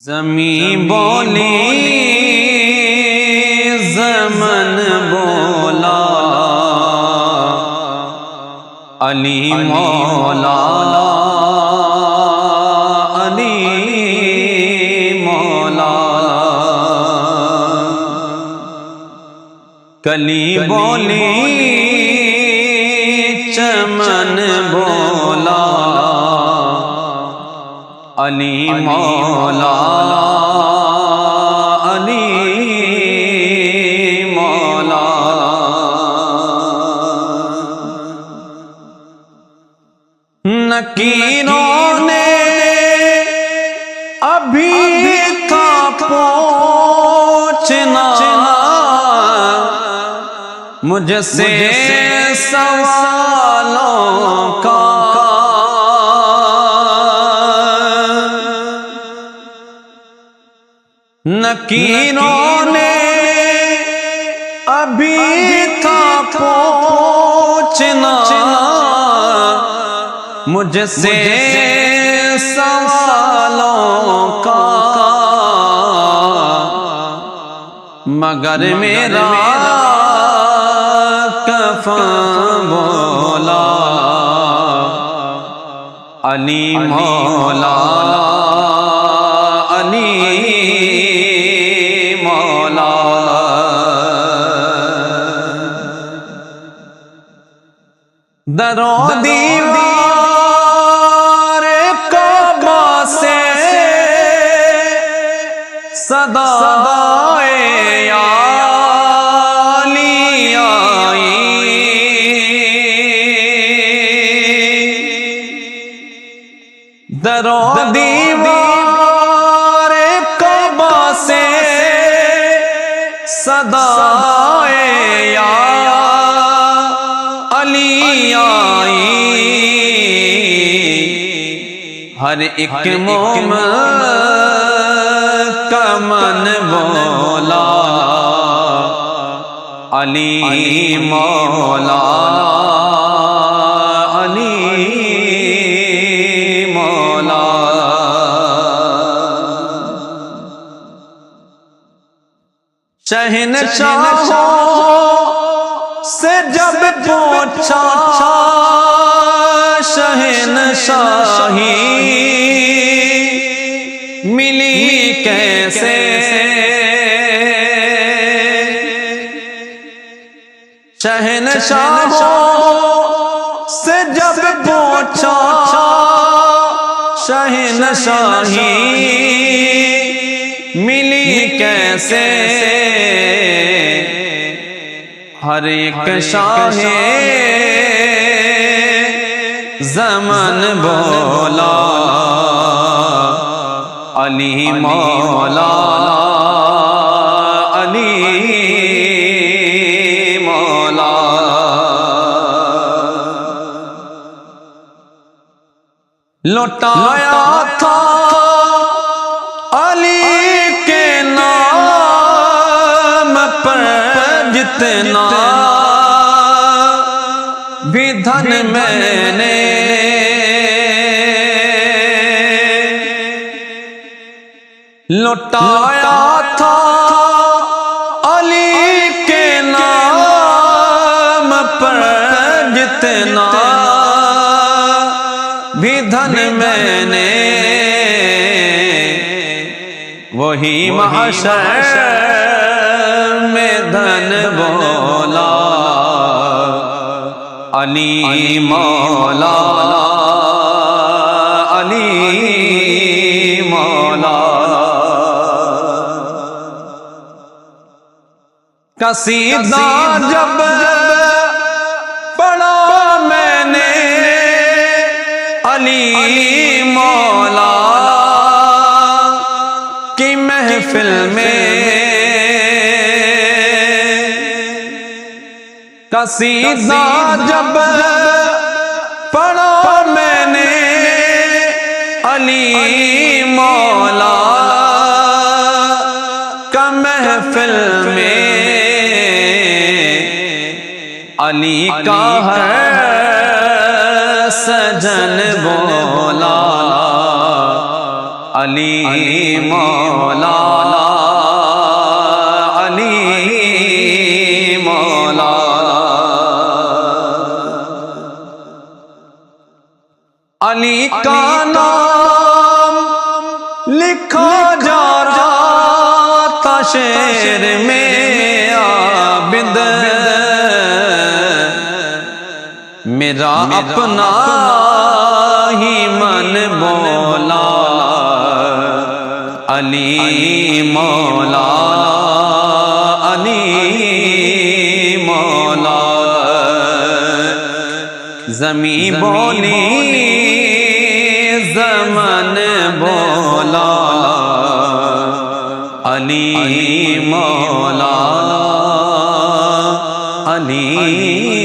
زمین بولی زمن بولا علی مولا علی مولا کلی بولی چمن بولا علی مولا علی مولا نکیروں نے ابھی تھا پوچھنا مجھ سے سوالوں کا نکیروں نے ابھی تھا پوچھنا مجھ سے سوالوں کا مگر میرا کفن بولا علی مولا علی مولا درو دیوار کعبہ سے صدائے یا علی آئی درو دیوار کعبہ سے صدائے یا علی آئی ہر ایک مومن کا من بولا علی مولا علی مولا شہنشاہوں سے جب پوچھا شہنشاہی ملی کیسے شہنشاہوں سے جب پوچھا شہنشاہی ملی کیسے ہر ایک شاہ زمن بولا علی مولا علی مولا لوٹایا تھا علی کے نام پر جتنا بھی دھن میں نے لوٹایا تھا علی کے نام پر جتنا بھی دھن میں نے وہی محشر میں دھن بولا علی مولا علی مولا قصیدہ جب پڑھا میں نے علی مولا کی محفل میں قصیدہ جب پڑھا میں نے علی مولا کا محفل میں علی کا ہے سجن بولا علی مولا علی مولا علی کا نام لکھا جا رہا تھا شعر میں عابد میرا اپنا ہی من بولا علی مولا علی مولا زمین بولی زمن بولا علی مولا علی